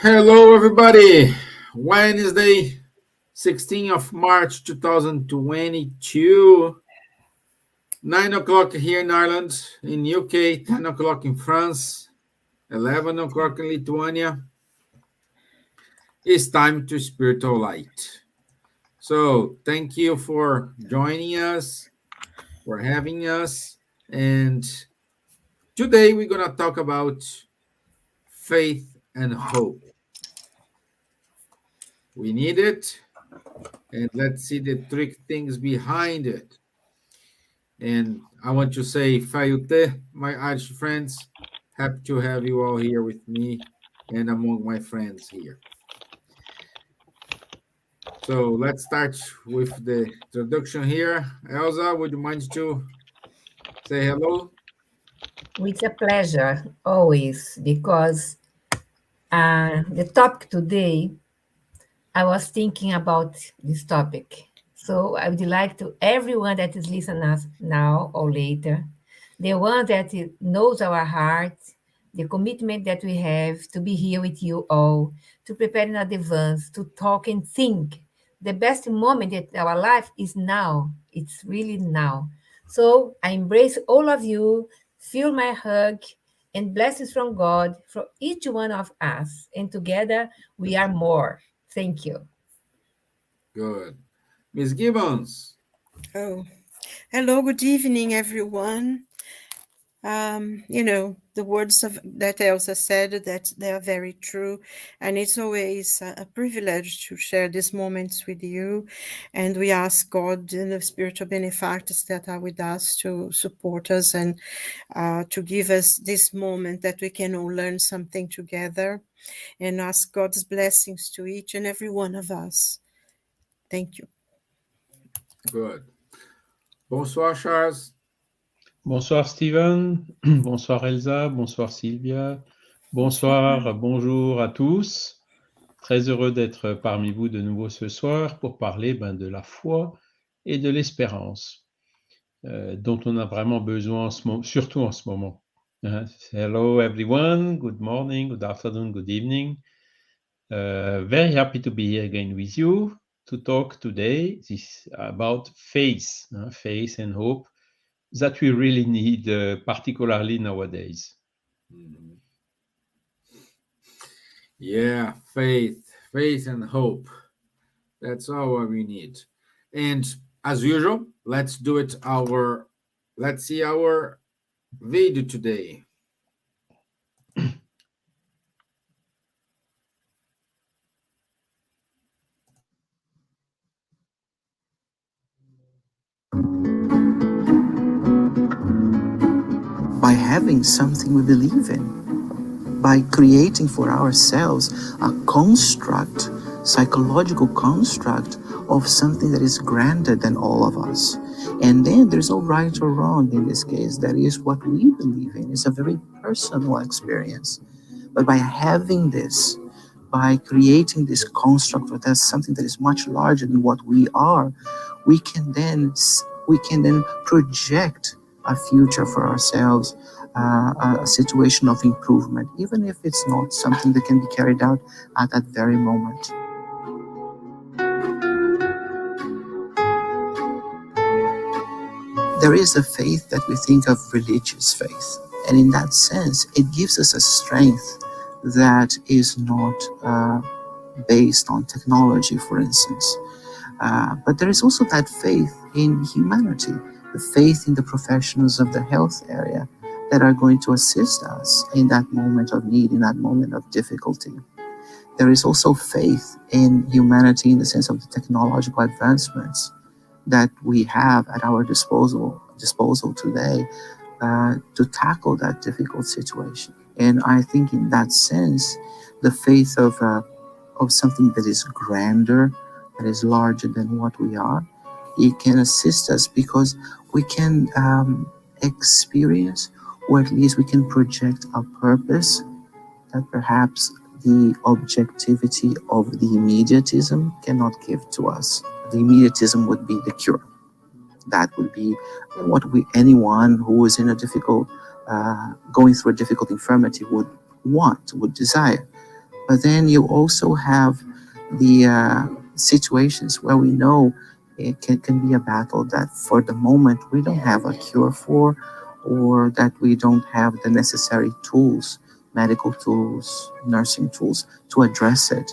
Hello, everybody. Wednesday, 16th of March 2022, 9 o'clock here in Ireland, in UK, 10 o'clock in France, 11 o'clock in Lithuania. It's time to spiritual light. So, thank you for joining us, for having us. And today we're going to talk about faith and hope. We need it, and let's see the trick things behind it. And I want to say, Fayute, my Irish friends, happy to have you all here with me and among my friends here. So let's start with the introduction here. Elsa, would you mind to say hello? It's a pleasure always because the topic today, I was thinking about this topic. So I would like to everyone that is listening us now or later, the one that knows our heart, the commitment that we have to be here with you all, to prepare in advance, to talk and think. The best moment in our life is now. It's really now. So I embrace all of you, feel my hug, and blessings from God for each one of us. And together we are more. Thank you. Good. Miss Gibbons. Oh, hello, good evening, everyone. The words of that Elsa said, that they are very true, and it's always a privilege to share these moments with you. And we ask God and the spiritual benefactors that are with us to support us and to give us this moment that we can all learn something together, and ask God's blessings to each and every one of us. Thank you. Good. Bonsoir, Charles. Bonsoir Stevan, bonsoir Elsa, bonsoir Silvia, bonsoir, bonjour à tous. Très heureux d'être parmi vous de nouveau ce soir pour parler de la foi et de l'espérance dont on a vraiment besoin, surtout en ce moment. Hello everyone, good morning, good afternoon, good evening. Very happy to be here again with you to talk today about faith, faith and hope that we really need, particularly nowadays. Yeah, faith and hope. That's all what we need. And as usual, let's see our video today. By having something we believe in, by creating for ourselves a construct, psychological construct of something that is grander than all of us. And then there's no right or wrong in this case. That is what we believe in. It's a very personal experience. But by having this, by creating this construct with something that is much larger than what we are, we can then project a future for ourselves, a situation of improvement, even if it's not something that can be carried out at that very moment. There is a faith that we think of religious faith, and in that sense, it gives us a strength that is not based on technology, for instance. But there is also that faith in humanity, the faith in the professionals of the health area that are going to assist us in that moment of need, in that moment of difficulty. There is also faith in humanity in the sense of the technological advancements that we have at our disposal today to tackle that difficult situation. And I think in that sense, the faith of something that is grander, that is larger than what we are, it can assist us because we can experience, or at least we can project a purpose that perhaps the objectivity of the immediatism cannot give to us. The immediatism would be the cure. That would be what anyone who is in a going through a difficult infirmity would want, would desire. But then you also have the situations where we know it can be a battle that for the moment we don't have a cure for, or that we don't have the necessary tools, medical tools, nursing tools to address it.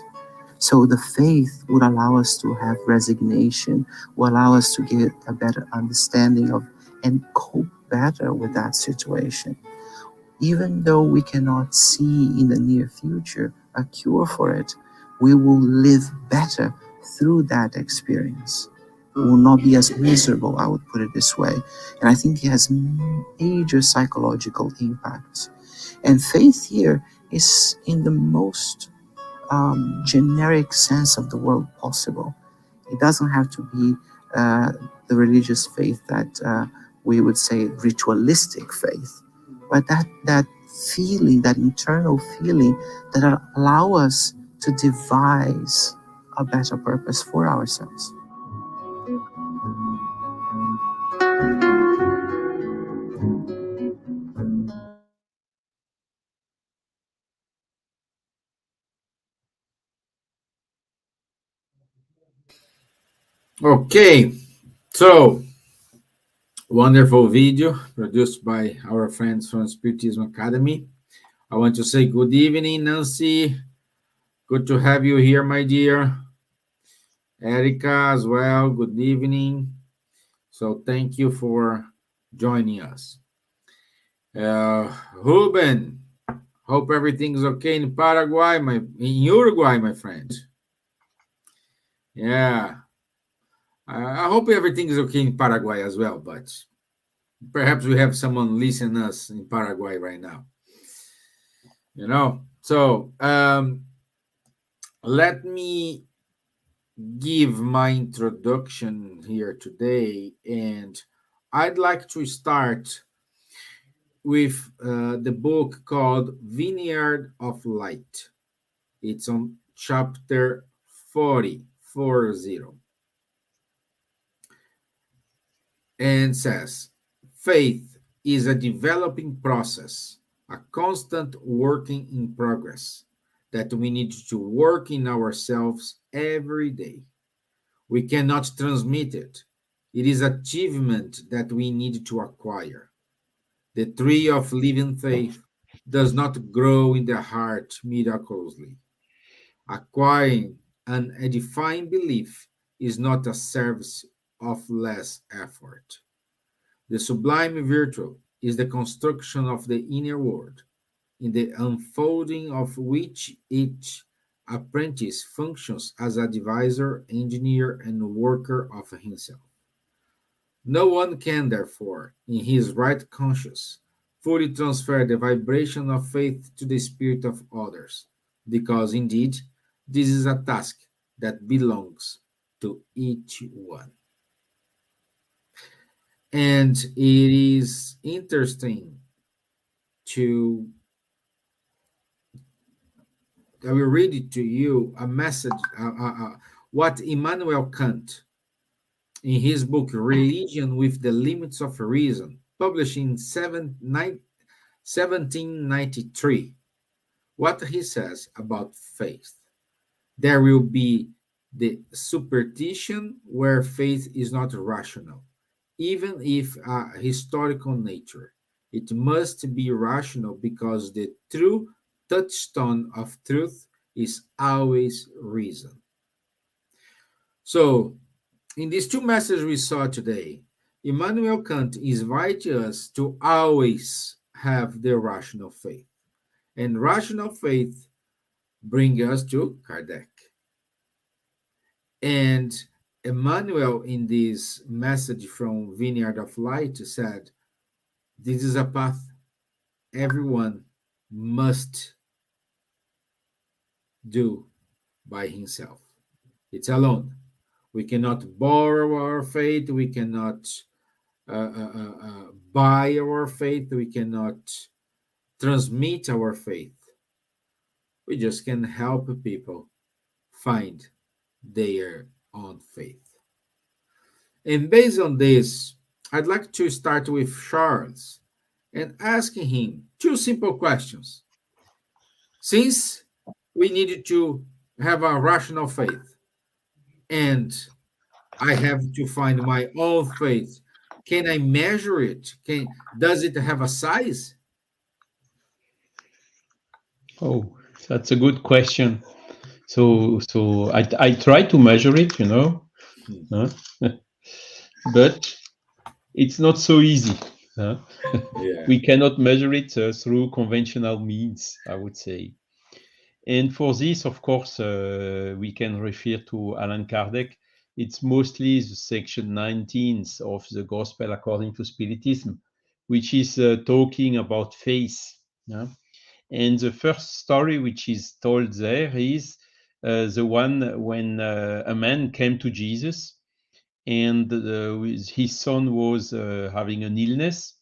So the faith would allow us to have resignation, will allow us to get a better understanding of and cope better with that situation. Even though we cannot see in the near future a cure for it, we will live better through that experience. We will not be as miserable, I would put it this way. And I think it has major psychological impacts. And faith here is in the most generic sense of the word possible. It doesn't have to be uh, the religious faith that we would say ritualistic faith, but that feeling, that internal feeling that allow us to devise a better purpose for ourselves. Okay, so wonderful video produced by our friends from Spiritism Academy. I want to say good evening, Nancy. Good to have you here, my dear. Erica as well, good evening. So thank you for joining us. Ruben, hope everything's okay in Paraguay, in Uruguay, my friend. Yeah, I hope everything is okay in Paraguay as well, but perhaps we have someone listening us in Paraguay right now. So let me give my introduction here today, and I'd like to start with the book called Vineyard of Light. It's on chapter 40, 40, and says, faith is a developing process, a constant working in progress that we need to work in ourselves every day. We cannot transmit it. It is achievement that we need to acquire. The tree of living faith does not grow in the heart miraculously. Acquiring an edifying belief is not a service of less effort. The sublime virtue is the construction of the inner world, in the unfolding of which each apprentice functions as a deviser, engineer, and worker of himself. No one can, therefore, in his right conscience, fully transfer the vibration of faith to the spirit of others, because indeed this is a task that belongs to each one. And it is interesting to, I will read it to you, a message, what Immanuel Kant, in his book Religion with the Limits of Reason, published in 1793, what he says about faith. There will be the superstition where faith is not rational, even if a historical nature. It must be rational because the true touchstone of truth is always reason. So, in these two messages we saw today, Immanuel Kant invites us to always have the rational faith. And rational faith brings us to Kardec. And Emmanuel, in this message from Vineyard of Light, said, this is a path everyone must do by himself. It's alone. We cannot borrow our faith. We cannot buy our faith. We cannot transmit our faith. We just can help people find their own faith. And based on this, I'd like to start with Charles and asking him two simple questions. Since we needed to have a rational faith, and I have to find my own faith. Can I measure it? Does it have a size? Oh, that's a good question. So I try to measure it, huh? But it's not so easy. Huh? Yeah. We cannot measure it through conventional means, I would say. And for this, of course, we can refer to Allan Kardec. It's mostly the section 19 of the Gospel according to Spiritism, which is talking about faith. Yeah? And the first story which is told there is the one when a man came to Jesus, and his son was having an illness,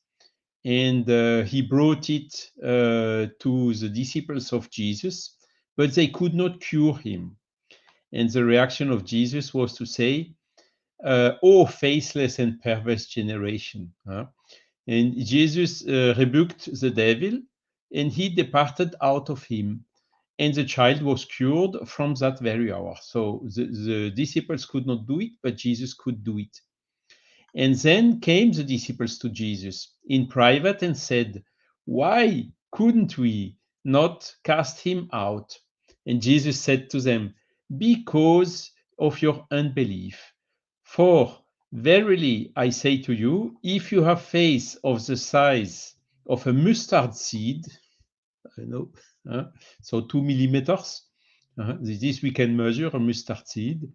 and he brought it to the disciples of Jesus, but they could not cure him. And the reaction of Jesus was to say, "Oh, faithless and perverse generation." Huh? And Jesus rebuked the devil, and he departed out of him. And the child was cured from that very hour. So the disciples could not do it, but Jesus could do it. And then came the disciples to Jesus in private and said, "Why couldn't we not cast him out?" And Jesus said to them, "Because of your unbelief. For verily I say to you, if you have faith of the size of a mustard seed," I know, so 2 millimeters, this we can measure a mustard seed,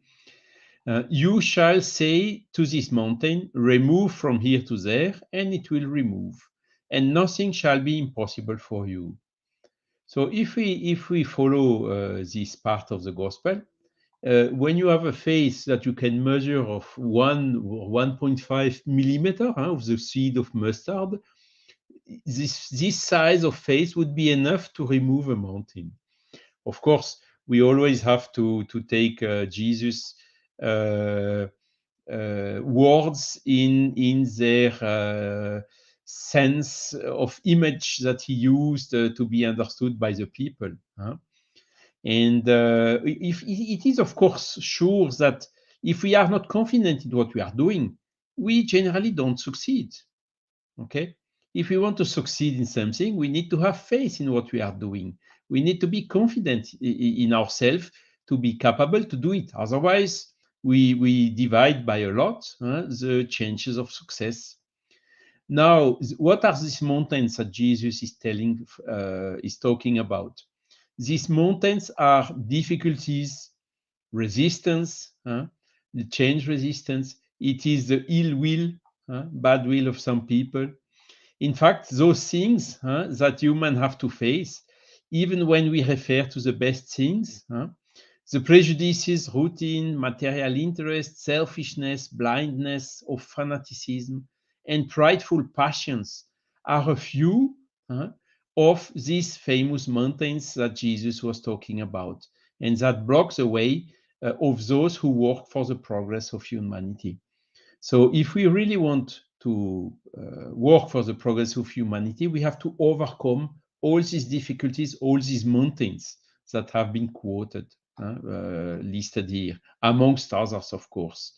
"you shall say to this mountain, remove from here to there, and it will remove, and nothing shall be impossible for you." So if we follow this part of the gospel, when you have a faith that you can measure of 1.5 millimeter of the seed of mustard, this size of faith would be enough to remove a mountain. Of course, we always have to take Jesus' words in their sense of image that he used to be understood by the people. Huh? And if it is, of course, sure that if we are not confident in what we are doing, we generally don't succeed. Okay? If we want to succeed in something, we need to have faith in what we are doing. We need to be confident in ourselves to be capable to do it. Otherwise, we divide by a lot the chances of success. Now, what are these mountains that Jesus is talking about? These mountains are difficulties, resistance, the change resistance. It is the ill will, bad will of some people. In fact, those things that humans have to face, even when we refer to the best things, the prejudices, routine, material interest, selfishness, blindness of fanaticism, and prideful passions are a few of these famous mountains that Jesus was talking about, and that block the way of those who work for the progress of humanity. So if we really want to work for the progress of humanity, we have to overcome all these difficulties, all these mountains that have been quoted, listed here, amongst others, of course.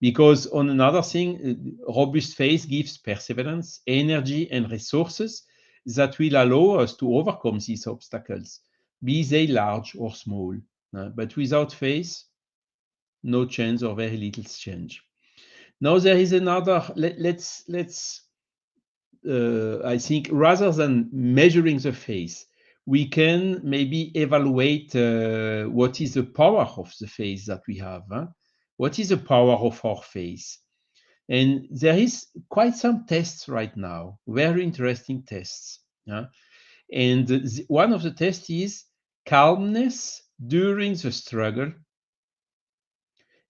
Because on another thing, robust faith gives perseverance, energy, and resources that will allow us to overcome these obstacles, be they large or small. But without faith, no change or very little change. Now there is another. Let's I think rather than measuring the faith, we can maybe evaluate what is the power of the faith that we have. What is the power of our faith? And there is quite some tests right now, very interesting tests. And one of the tests is calmness during the struggle.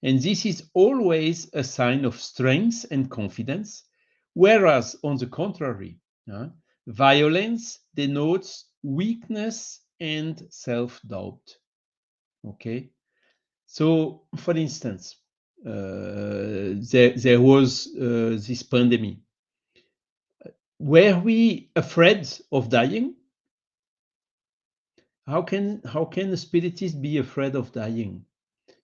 And this is always a sign of strength and confidence, whereas on the contrary, violence denotes weakness and self-doubt. Okay, so for instance, there was this pandemic. Were we afraid of dying? How can a spiritist be afraid of dying?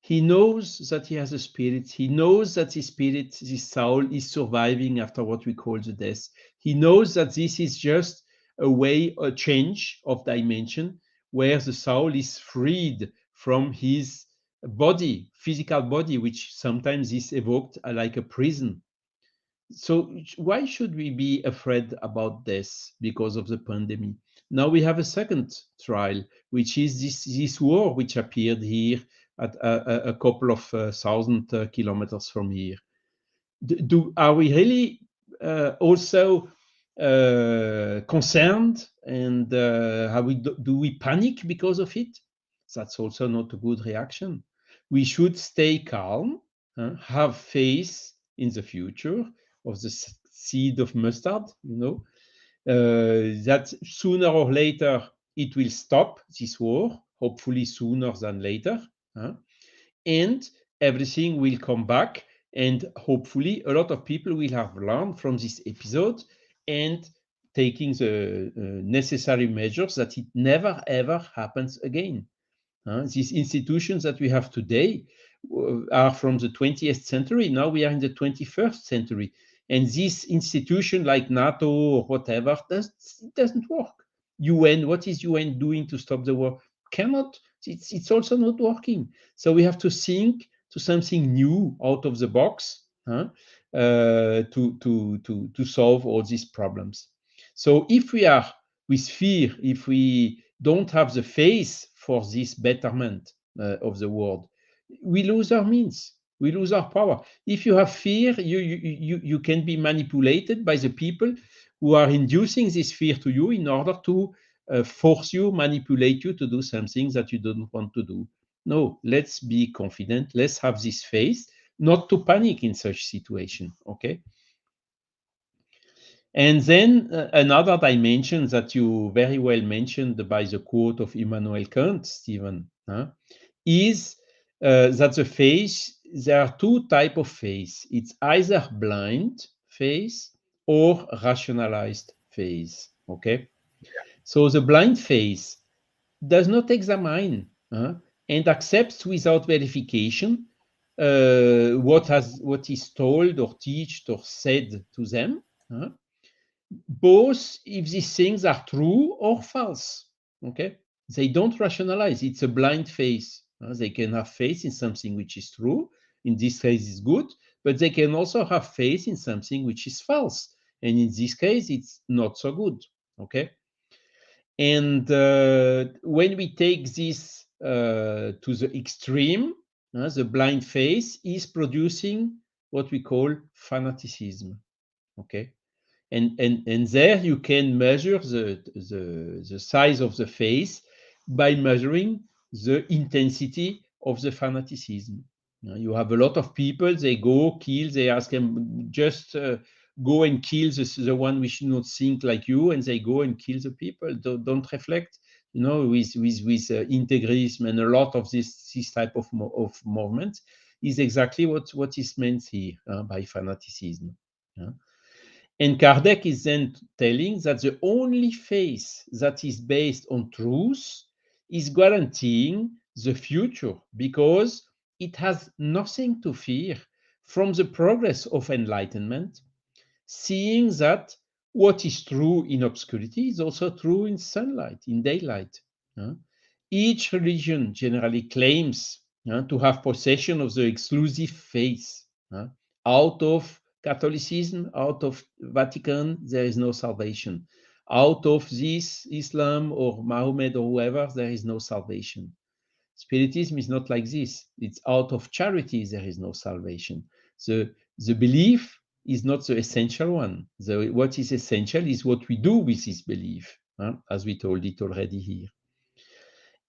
He knows that he has a spirit. He knows that his spirit, his soul, is surviving after what we call the death. He knows that this is just a change of dimension where the soul is freed from his body, physical body, which sometimes is evoked like a prison. So why should we be afraid about this because of the pandemic? Now we have a second trial, which is this war which appeared here at a couple of thousand kilometers from here. Are we really also concerned, and do we panic because of it? That's also not a good reaction. We should stay calm, have faith in the future of the seed of mustard, that sooner or later it will stop, this war, hopefully sooner than later, and everything will come back, and hopefully a lot of people will have learned from this episode and taking the necessary measures that it never ever happens again. These institutions that we have today are from the 20th century. Now we are in the 21st century. And this institution like NATO or whatever, it doesn't work. UN, what is UN doing to stop the war? Cannot. It's also not working. So we have to think to something new out of the box to solve all these problems. So if we are with fear, if we don't have the faith for this betterment of the world, we lose our means, we lose our power. If you have fear, you can be manipulated by the people who are inducing this fear to you in order to force you, manipulate you to do something that you don't want to do. No, let's be confident. Let's have this faith, not to panic in such situation. Okay. And then another dimension that you very well mentioned by the quote of Immanuel Kant, Stevan, is that the faith, there are two types of faith. It's either blind faith or rationalized faith. Okay. So the blind faith does not examine and accepts without verification what is told or taught or said to them, both if these things are true or false. Okay, they don't rationalize. It's a blind faith. They can have faith in something which is true. In this case, it's good, but they can also have faith in something which is false. And in this case, it's not so good. Okay. And when we take this to the extreme, the blind faith is producing what we call fanaticism. Okay. And there you can measure the size of the faith by measuring the intensity of the fanaticism. You have a lot of people, they go kill, they ask them, just go and kill the one which should not think like you, and they go and kill the people. Don't reflect, with integrism, and a lot of this type of movement is exactly what is meant here by fanaticism. And Kardec is then telling that the only faith that is based on truth is guaranteeing the future, because it has nothing to fear from the progress of enlightenment, seeing that what is true in obscurity is also true in sunlight, in daylight. Each religion generally claims to have possession of the exclusive faith. Out of Catholicism, out of Vatican, there is no salvation. Out of this Islam or Muhammad or whoever, there is no salvation. Spiritism is not like this. It's out of charity, there is no salvation. The belief is not the essential one. What is essential is what we do with this belief, as we told it already here.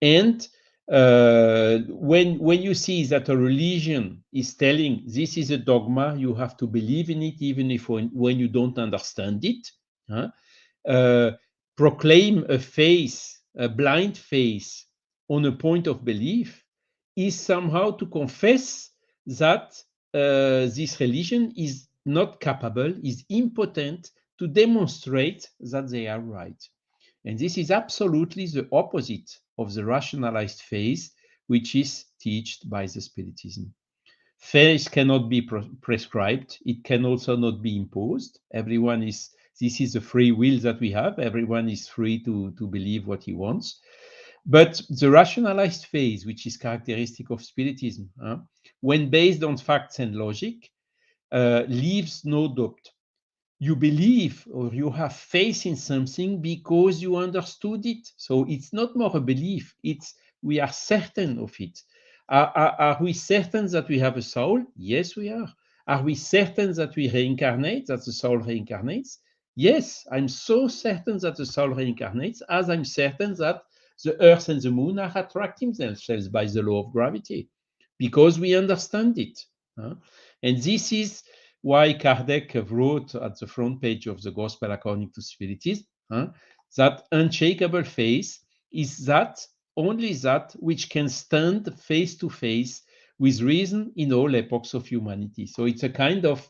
And when you see that a religion is telling this is a dogma, you have to believe in it, even if when you don't understand it, proclaim a faith, a blind faith on a point of belief, is somehow to confess that this religion is not capable, is impotent to demonstrate that they are right. And this is absolutely the opposite of the rationalized phase, which is taught by the Spiritism. Faith cannot be prescribed. It can also not be imposed. This is a free will that we have. Everyone is free to believe what he wants. But the rationalized phase, which is characteristic of Spiritism, when based on facts and logic, leaves no doubt. You believe or you have faith in something because you understood it. So it's not more a belief, it's we are certain of it. Are we certain that we have a soul? Yes, we are. Are we certain that we reincarnate, that the soul reincarnates? Yes, I'm so certain that the soul reincarnates as I'm certain that the earth and the moon are attracting themselves by the law of gravity because we understand it. And this is why Kardec wrote at the front page of the Gospel according to Spiritism that unshakable faith is that only that which can stand face to face with reason in all epochs of humanity. So it's a kind of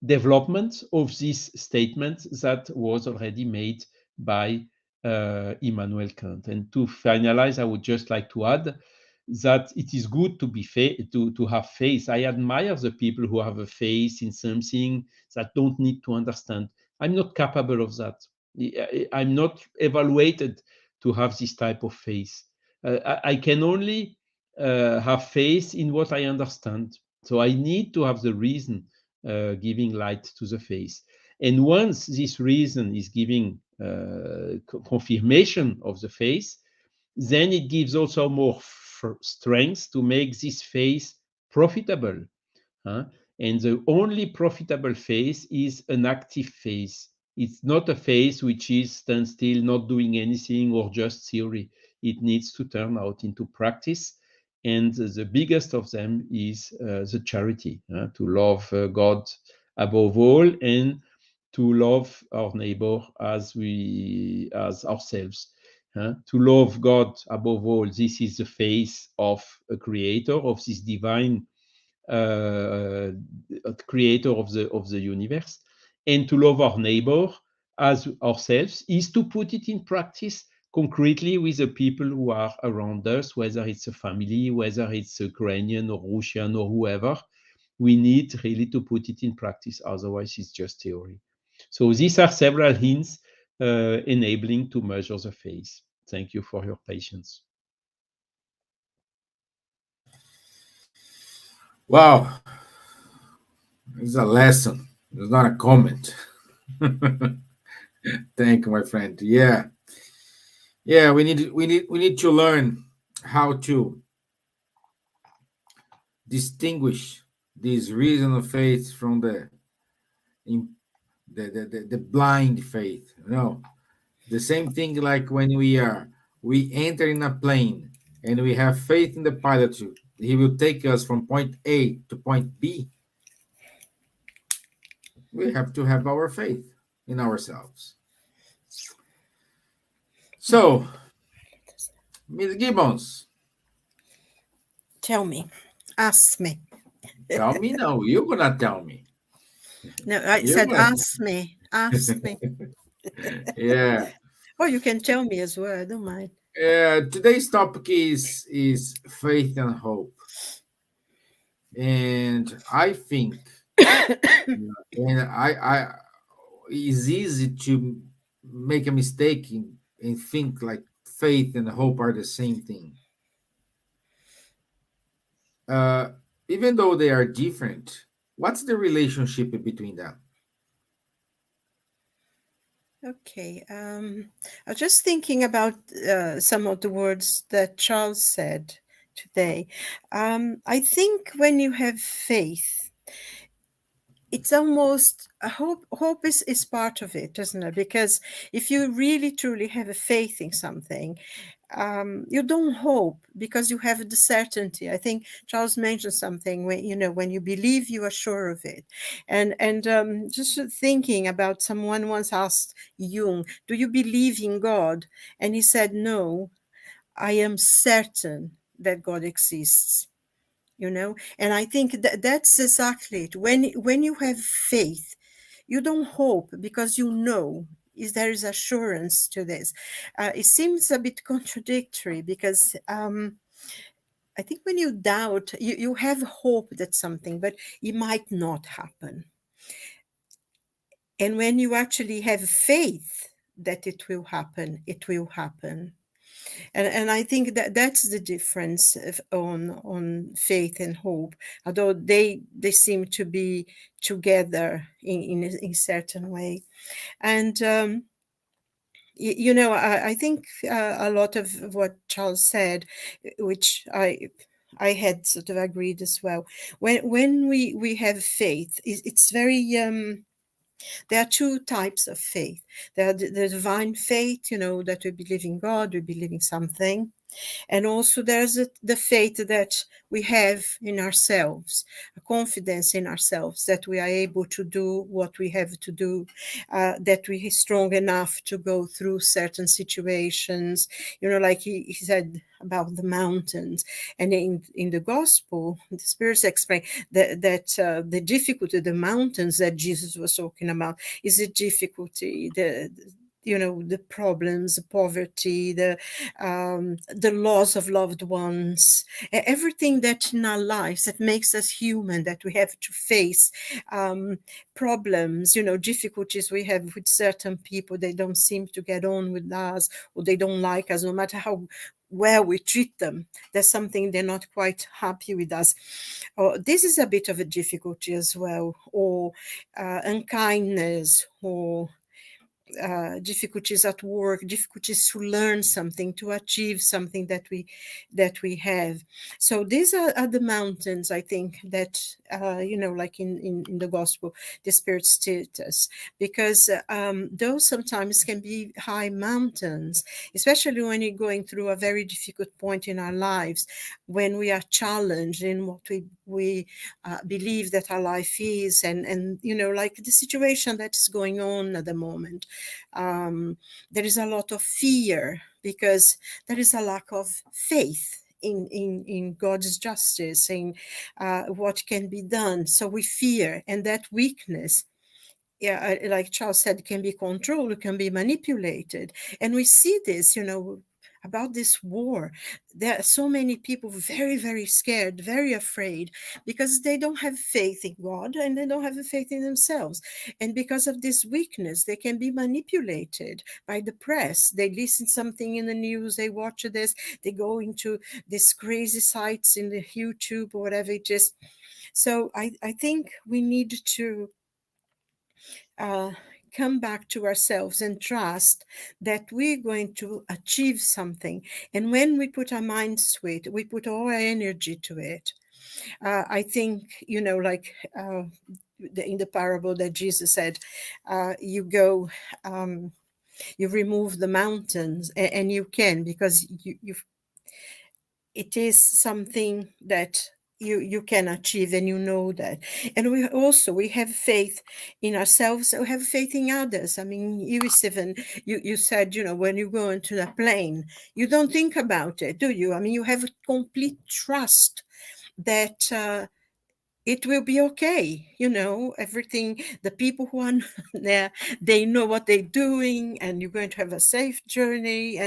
development of this statement that was already made by Immanuel Kant. And to finalize, I would just like to add that it is good to have faith. I admire the people who have a faith in something that don't need to understand. I'm not capable of that. I'm not evaluated to have this type of faith. I can only have faith in what I understand. So I need to have the reason giving light to the faith. And once this reason is giving confirmation of the faith, then it gives also more strength to make this faith profitable. And the only profitable faith is an active faith. It's not a faith which is stand still, not doing anything, or just theory. It needs to turn out into practice. And the biggest of them is the charity, to love God above all and to love our neighbor as ourselves. To love God above all, this is the face of a creator, of this divine creator of the universe. And to love our neighbor as ourselves is to put it in practice concretely with the people who are around us, whether it's a family, whether it's Ukrainian or Russian or whoever. We need really to put it in practice, otherwise it's just theory. So these are several hints enabling to measure the faith. Thank you for your patience. Wow, it's a lesson. It's not a comment. Thank you, my friend. Yeah, we need to learn how to distinguish this reason of faith from the blind faith. The same thing like when we enter in a plane and we have faith in the pilot. He will take us from point A to point B. We have to have our faith in ourselves. So, Ms. Gibbons, Tell me. Ask me. tell me now. You're gonna tell me. No, I said ask me. Ask me. Yeah. Or you can tell me as well. I don't mind. Today's topic is faith and hope, and I think, and I it's easy to make a mistake and think like faith and hope are the same thing. Uh, Even though they are different, what's the relationship between them? Okay. I was just thinking about some of the words that Charles said today. I think when you have faith, it's almost a hope is part of it, isn't it? Because if you really truly have a faith in something, you don't hope because you have the certainty. I think Charles mentioned something when you believe, you are sure of it. And just thinking about, someone once asked Jung, do you believe in God? And he said, no, I am certain that God exists. And I think that's exactly it. When you have faith, you don't hope because there is assurance to this. It seems a bit contradictory because I think when you doubt, you have hope that something, but it might not happen. And when you actually have faith that it will happen, it will happen. And I think that that's the difference on faith and hope, although they seem to be together in a certain way. And you know, I think a lot of what Charles said, which I had sort of agreed as well. When we have faith, it's very there are two types of faith. There are the divine faith, you know, that we believe in God, we believe in something. And also there's the faith that we have in ourselves, a confidence in ourselves that we are able to do what we have to do, that we are strong enough to go through certain situations. You know, like he said about the mountains. And in the gospel, the spirits explain that the difficulty, the mountains that Jesus was talking about is the difficulty, you know, the problems, the poverty, the loss of loved ones, everything that in our lives that makes us human, that we have to face problems, you know, difficulties we have with certain people. They don't seem to get on with us, or they don't like us, no matter how well we treat them. There's something they're not quite happy with us. Or this is a bit of a difficulty as well, or unkindness, or difficulties at work, difficulties to learn something, to achieve something that we have. So these are the mountains, I think, that you know, like in the gospel, the spirits teach us, because those sometimes can be high mountains, especially when you're going through a very difficult point in our lives, when we are challenged in what we believe that our life is, and you know, like the situation that is going on at the moment. There is a lot of fear because there is a lack of faith in God's justice, in what can be done. So we fear, and that weakness, yeah, like Charles said, can be controlled, can be manipulated. And we see this, you know, about this war. There are so many people very, very scared, very afraid, because they don't have faith in God and they don't have faith in themselves. And because of this weakness, they can be manipulated by the press. They listen something in the news, they watch this, they go into these crazy sites in the YouTube or whatever it is. So I think we need to come back to ourselves and trust that we're going to achieve something. And when we put our minds to it, we put all our energy to it. I think, you know, like in the parable that Jesus said, you go, you remove the mountains, and you can, because it is something that you can achieve, and you know that. And we have faith in ourselves, we have faith in others. I mean, you, Stevan, you said, you know, when you go into the plane, you don't think about it, do you? I mean, you have a complete trust that it will be okay, you know, everything, the people who are there, they know what they're doing, and you're going to have a safe journey.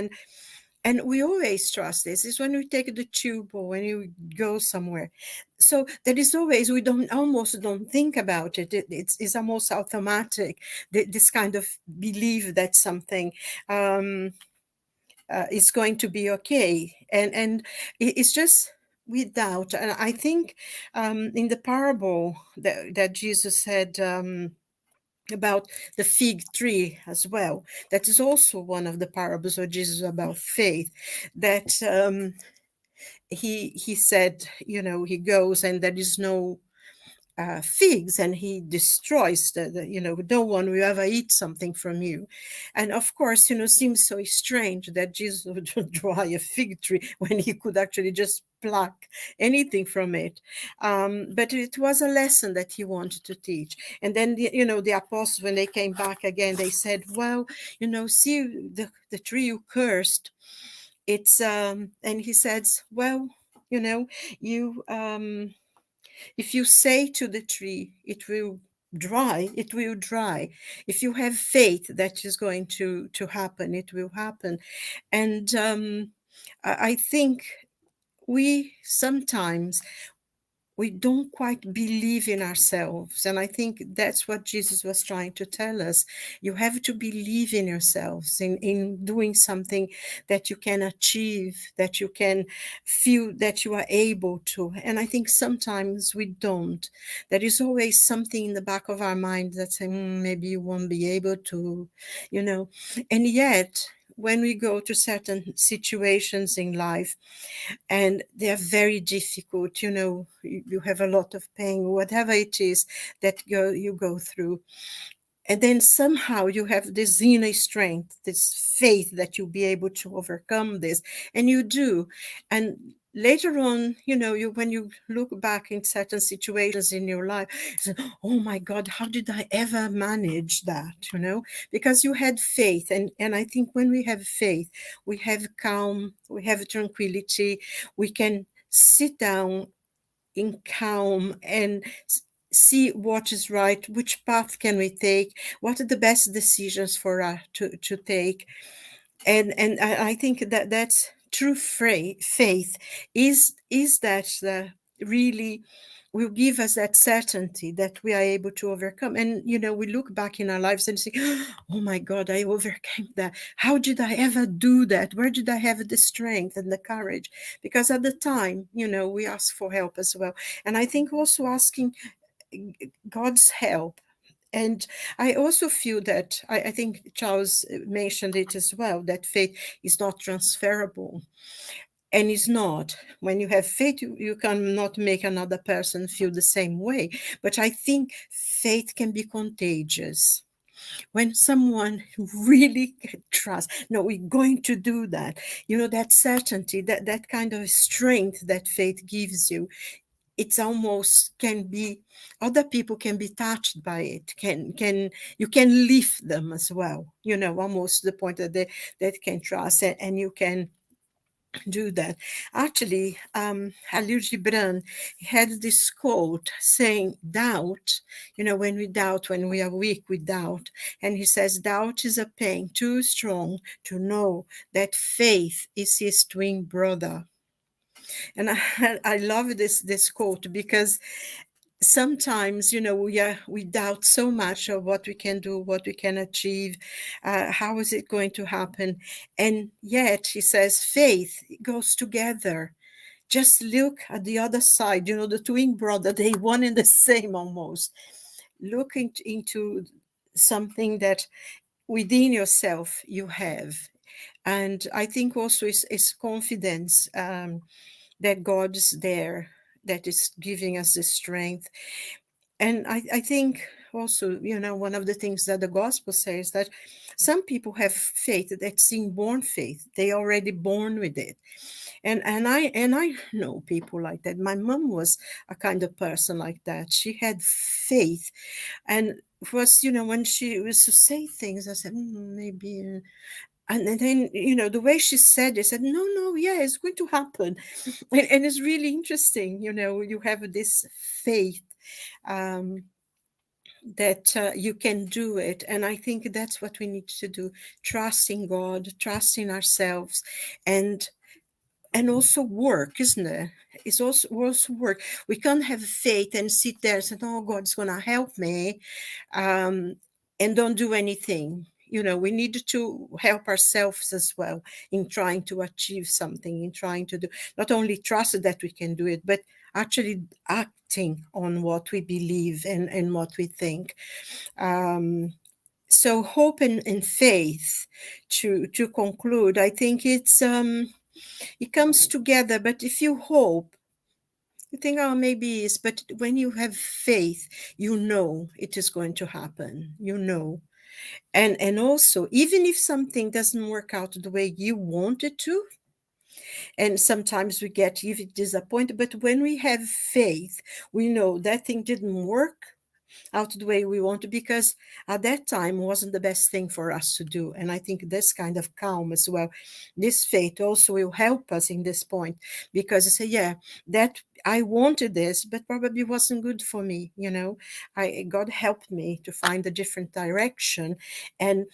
And we always trust this. Is when we take the tube or when you go somewhere. So there is always, we almost don't think about it. It's almost automatic, this kind of belief that something is going to be okay. And it's just without. And I think in the parable that Jesus said, about the fig tree as well. That is also one of the parables of Jesus about faith, that he said, you know, he goes and there is no figs, and he destroys you know, no one will ever eat something from you. And of course, you know, seems so strange that Jesus would dry a fig tree when he could actually just pluck anything from it. But it was a lesson that he wanted to teach. And then you know, the apostles, when they came back again, they said, well, you know, see the tree you cursed, it's and he says, well, you know, you if you say to the tree, it will dry, it will dry. If you have faith that is going to happen, it will happen. And I think we sometimes we don't quite believe in ourselves. And I think that's what Jesus was trying to tell us. You have to believe in yourselves, in doing something that you can achieve, that you can feel that you are able to. And I think sometimes we don't. There is always something in the back of our mind that says, maybe you won't be able to, you know. And yet, when we go to certain situations in life, and they are very difficult, you have a lot of pain, whatever it is that you go through, and then somehow you have this inner strength, this faith that you'll be able to overcome this, and you do. And later on, when you look back in certain situations in your life, you say, oh my God, how did I ever manage that? Because you had faith. And I think when we have faith, we have calm, we have tranquility, we can sit down in calm and see what is right, which path can we take, what are the best decisions for us to take. And I think that that's true faith is that really will give us that certainty that we are able to overcome. And we look back in our lives and say, oh my God, I overcame that. How did I ever do that? Where did I have the strength and the courage? Because at the time, we ask for help as well. And I think also asking God's help. And I also feel that I think Charles mentioned it as well, that faith is not transferable. And it's not. When you have faith, you cannot make another person feel the same way. But I think faith can be contagious. When someone really trusts, no, we're going to do that. That certainty, that kind of strength that faith gives you, it's almost can be, other people can be touched by it, you can lift them as well, almost to the point that they can trust, and you can do that. Actually, Halil Gibran had this quote saying, doubt, when we doubt, when we are weak, we doubt. And he says, doubt is a pain too strong to know that faith is his twin brother. And I love this quote, because sometimes, we doubt so much of what we can do, what we can achieve, how is it going to happen? And yet he says faith goes together. Just look at the other side, the twin brother, they one and the same almost. Look into something that within yourself you have. And I think also is confidence, that God is there, that is giving us the strength. And I think also, one of the things that the gospel says, that some people have faith that's inborn faith. They already born with it. And I know people like that. My mom was a kind of person like that. She had faith. And it was, when she was to say things, I said, maybe. And then, the way she said it, said, no, yeah, it's going to happen. And it's really interesting, you have this faith, that you can do it. And I think that's what we need to do. Trust in God, trust in ourselves, and also work, isn't it? It's also work. We can't have faith and sit there and say, oh, God's going to help me, and don't do anything. We need to help ourselves as well in trying to achieve something, in trying to do, not only trust that we can do it, but actually acting on what we believe and what we think. So hope and faith, to conclude, I think it comes together. But if you hope, you think, oh, maybe it's, but when you have faith, it is going to happen, and also, even if something doesn't work out the way you want it to, and sometimes we get even disappointed, but when we have faith, we know that thing didn't work, out the way we want to, because at that time wasn't the best thing for us to do. And I think this kind of calm as well, this faith also will help us in this point, because I say, yeah, that I wanted this, but probably wasn't good for me. God helped me to find a different direction. And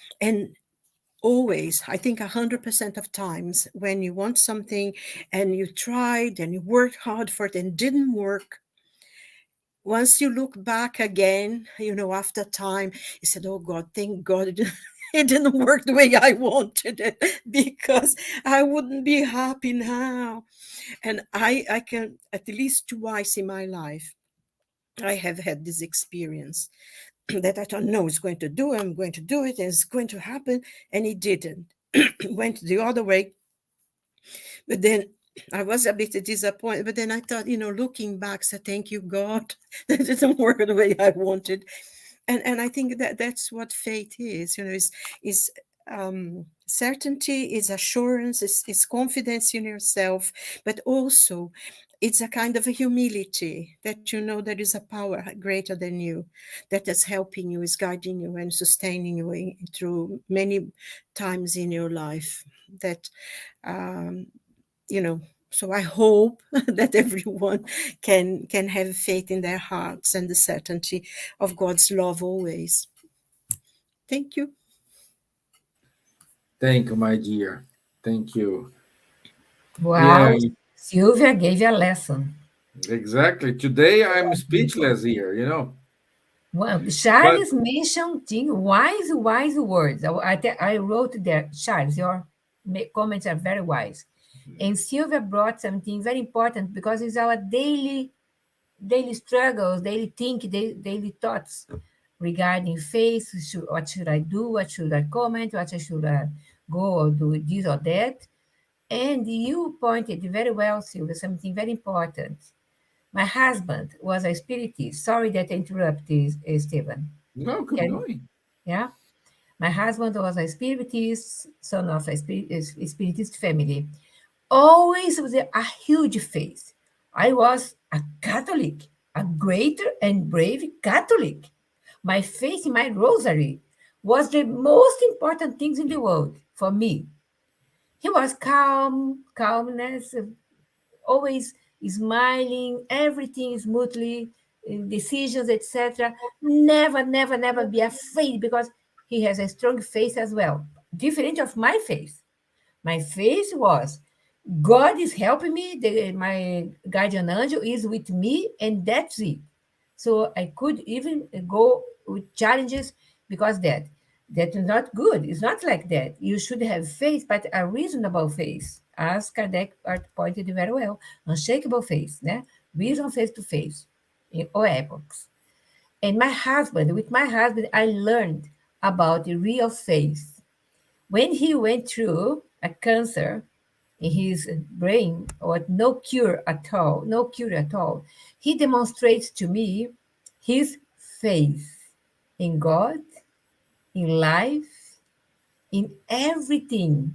always, I think 100% of times, when you want something and you tried and you worked hard for it and didn't work, once you look back again, after time, you said, oh God, thank God it didn't work the way I wanted it, because I wouldn't be happy now. And I can, at least twice in my life, I have had this experience that I thought, no, it's going to do it, I'm going to do it, and it's going to happen. And it didn't. It went the other way. But then I was a bit disappointed. But then I thought, looking back, so thank you, God, that didn't work the way I wanted. And I think that that's what faith is. Is certainty, is assurance, is confidence in yourself, but also it's a kind of a humility that there is a power greater than you that is helping you, is guiding you and sustaining you through many times in your life. That so I hope that everyone can have faith in their hearts and the certainty of God's love always. Thank you. Thank you, my dear. Thank you. Wow, Yeah, Silvia gave you a lesson. exactly. Today I'm speechless here. Well, But Charles mentioned wise words. I wrote there, Charles, your comments are very wise. And Silvia brought something very important, because it's our daily struggles, daily daily thoughts regarding faith. What should I do? What should I comment? What should I go or do this or that? And you pointed very well, Silvia, something very important. My husband was a spiritist. Sorry that I interrupted, Stevan. no, keep going. Yeah? My husband was a spiritist, son of a spiritist family. Always with a huge faith. I was a Catholic, a greater and brave Catholic. My faith in my rosary was the most important things in the world for me. He was calmness, always smiling, everything smoothly, decisions, etc. Never, never, never be afraid, because he has a strong faith as well. Different of my faith. My faith was God is helping me, my guardian angel is with me, and that's it. So I could even go with challenges, because that's not good. It's not like that. You should have faith, but a reasonable faith, as Kardec pointed very well, unshakable faith, né? Reason face to face in all epochs. And with my husband, I learned about the real faith. When he went through a cancer in his brain, or no cure at all, he demonstrates to me his faith in God, in life, in everything,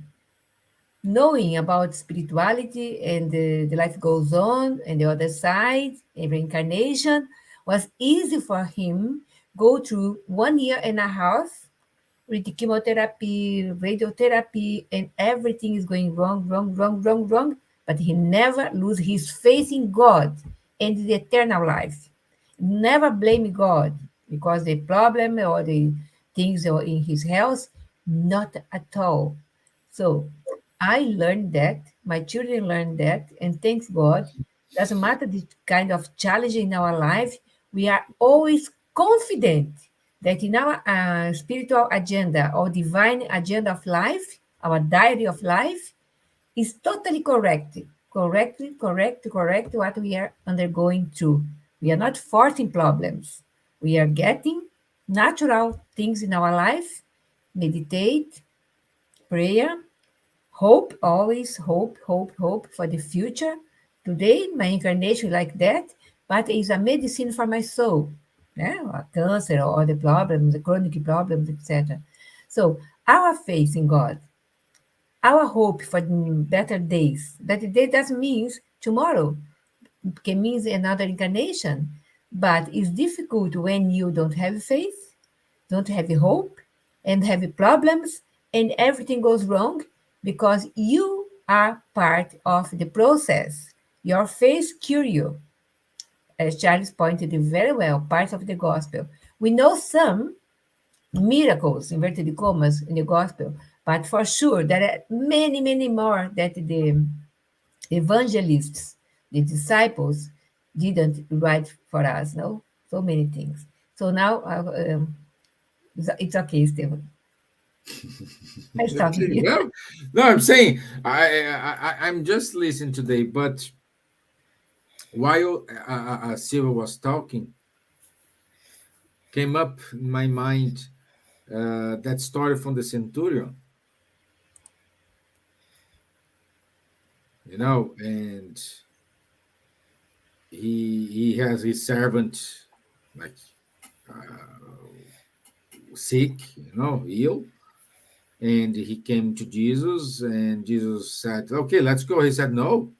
knowing about spirituality and the life goes on and the other side and reincarnation was easy for him. Go through 1.5 years with the chemotherapy, radiotherapy, and everything is going wrong, wrong, wrong, wrong, wrong. But he never lose his faith in God and the eternal life. Never blame God because the problem or the things are in his health, not at all. So I learned that, my children learned that, and thanks God, doesn't matter the kind of challenge in our life, we are always confident that in our spiritual agenda or divine agenda of life, our diary of life, is totally correct. Correct what we are undergoing through. We are not forcing problems. We are getting natural things in our life, meditate, prayer, hope, always hope for the future. Today, my incarnation like that, but it's a medicine for my soul. Yeah, or cancer or the problems, the chronic problems, etc. So our faith in God, our hope for better days. Better day doesn't mean tomorrow. It can mean another incarnation. But it's difficult when you don't have faith, don't have hope, and have problems, and everything goes wrong because you are part of the process. Your faith cure you, as Charles pointed out very well, part of the gospel. We know some miracles, inverted commas, in the gospel, but for sure there are many, many more that the evangelists, the disciples, didn't write for us. No, so many things. So now it's okay, Stevan. I stop Okay, here. well, no, I'm saying I'm just listening today, but while Silva was talking, came up in my mind that story from the centurion, and he has his servant like sick, ill, and he came to Jesus, and Jesus said, "Okay, let's go." He said, "No,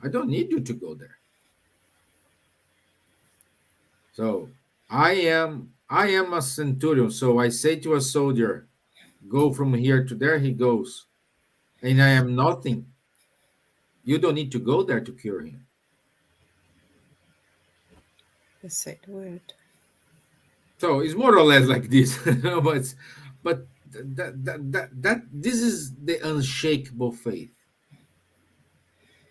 I don't need you to go there. So I am a centurion. So I say to a soldier, go from here to there, he goes, and I am nothing. You don't need to go there to cure him." The said word. So it's more or less like this, but that this is the unshakable faith.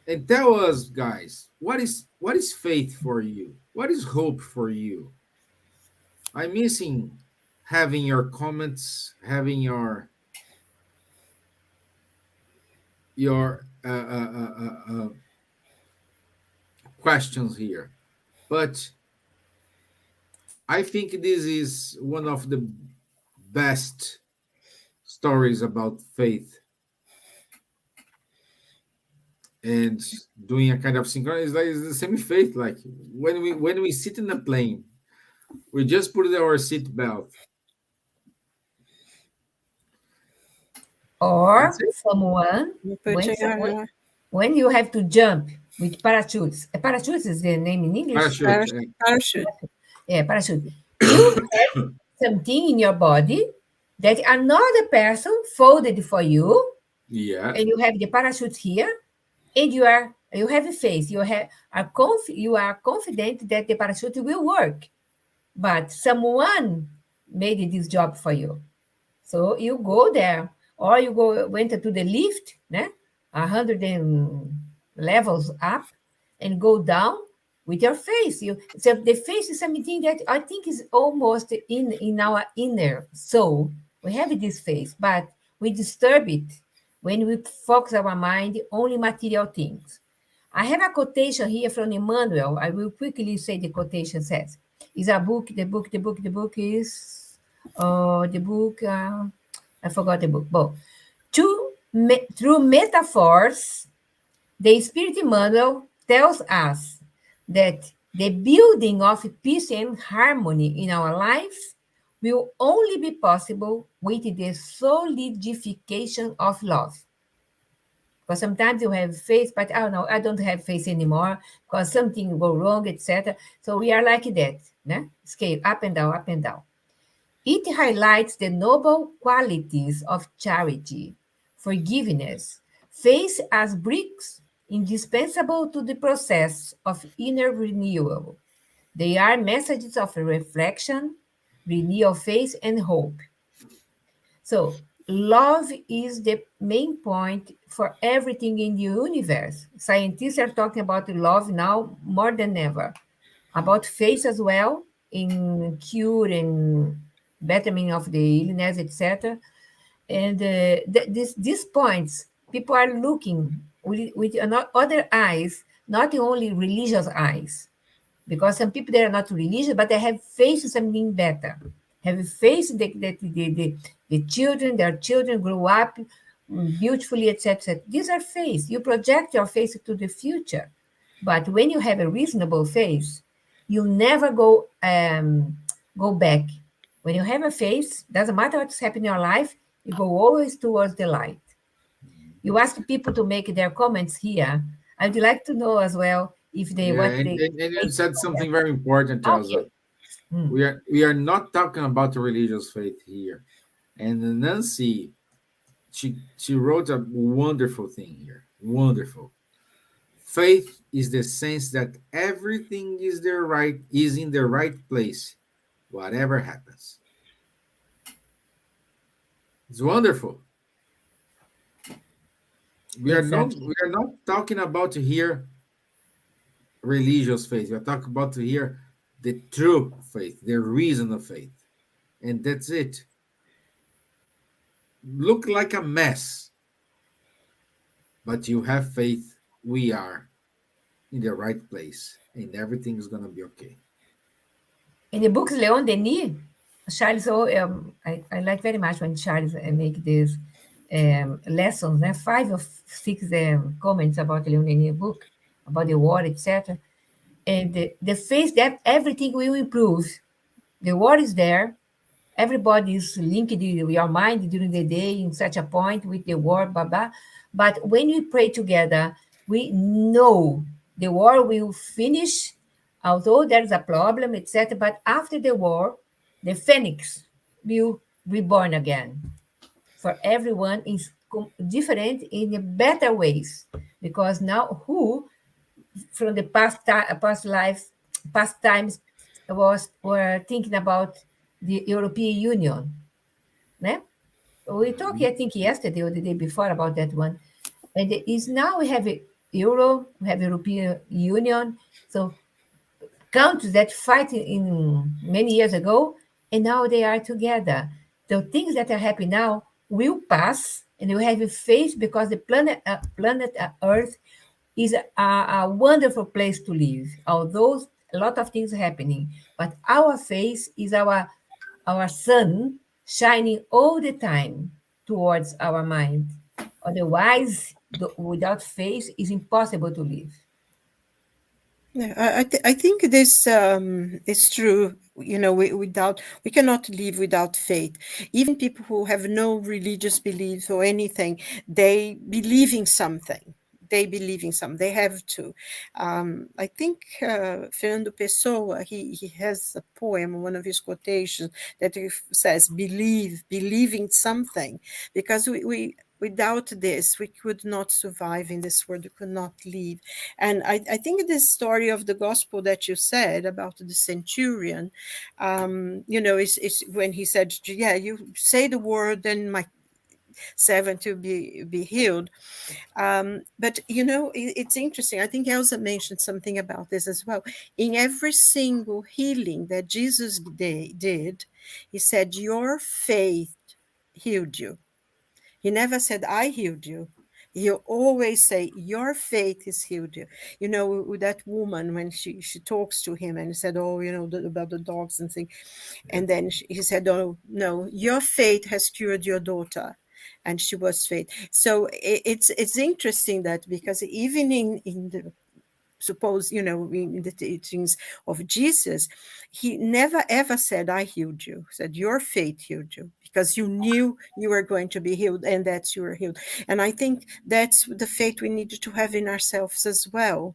And tell us, guys, what is faith for you? What is hope for you? I'm missing having your comments, having your questions here. But I think this is one of the best stories about faith and doing a kind of synchron. It's the same faith. Like when we sit in a plane, we just put our seat belt. Or That's it. someone, You're when putting someone, our when you have to jump with parachutes. A parachute is the name in English. Parachute. parachute. Yeah, parachute. You have something in your body that another person folded for you, Yeah. and you have the parachute here, and you have faith. You are confident that the parachute will work, but someone made this job for you. So you go there, or you went to the lift, 100 levels up, and go down with your face. So the face is something that I think is almost in our inner soul. We have this face, but we disturb it when we focus our mind only material things. I have a quotation here from Emmanuel. I will quickly say the quotation says. Is a book, the book is the book, I forgot the book. But through metaphors, the Spirit Emmanuel tells us that the building of peace and harmony in our lives will only be possible with the solidification of love. Because sometimes you have faith, but oh no, I don't have faith anymore because something will go wrong, etc. So we are like that, scale up and down, up and down. It highlights the noble qualities of charity, forgiveness, faith as bricks indispensable to the process of inner renewal. They are messages of reflection, renewal of faith, and hope. So, love is the main point for everything in the universe. Scientists are talking about love now more than ever, about faith as well, in cure and betterment of the illness, etc. And these points, people are looking with other eyes, not only religious eyes, because some people they are not religious, but they have faith in something better. Have faith that the children, their children grow up beautifully, etc. These are faith. You project your faith to the future. But when you have a reasonable faith, you never go back. When you have a faith, doesn't matter what's happening in your life, you go always towards the light. You ask people to make their comments here. I'd like to know as well if they Yeah, what and, they and, and you said something very important, Elsa. okay. Mm. We are not talking about the religious faith here. And Nancy, she wrote a wonderful thing here. Wonderful. Faith is the sense that everything is in the right place, whatever happens. It's wonderful. Exactly. We are not talking about here religious faith. We are talking about here the true faith, the reason of faith, and that's it. Look like a mess, but you have faith. We are in the right place, and everything is gonna be okay. In the books Leon Denis, Charles, I like very much when Charles make these lessons, 5 or 6 comments about Leon Denis book, about the war, etc. And the faith that everything will improve. The war is there. Everybody is linked to your mind during the day in such a point with the war, blah, blah. But when we pray together, we know the war will finish, although there's a problem, etc. But after the war, the phoenix will reborn again. For everyone is different in the better ways, because now who from the past lives, past times were thinking about the European Union. Né? We talked, I think, yesterday or the day before about that one. And it is now we have a Euro, we have European Union. So countries that fight in many years ago, and now they are together. The things that are happening now will pass, and we have a faith because the planet Earth is a wonderful place to live. Although a lot of things are happening, but our faith is our sun shining all the time towards our mind. Otherwise, without faith, it's impossible to live. Yeah, I think this is true. You know, we cannot live without faith. Even people who have no religious beliefs or anything, they believe in something. They believe in something. They have to. I think Fernando Pessoa, he has a poem, one of his quotations, that he says, believe in something. Because we without this, we could not survive in this world. We could not live. And I think this story of the gospel that you said about the centurion, you know, is when he said, yeah, you say the word and my servant will be healed. But, you know, it's interesting. I think Elsa mentioned something about this as well. In every single healing that Jesus did, he said, your faith healed you. He never said, I healed you. He always say, your faith has healed you. You know, with that woman, when she talks to him and said, oh, you know, about the dogs and things. And then he said, oh, no, your faith has cured your daughter. And she was faith. So it's interesting that because even in the suppose, you know, in the teachings of Jesus, he never ever said, I healed you. He said, your faith healed you, because you knew you were going to be healed, and that you were healed. And I think that's the faith we need to have in ourselves as well,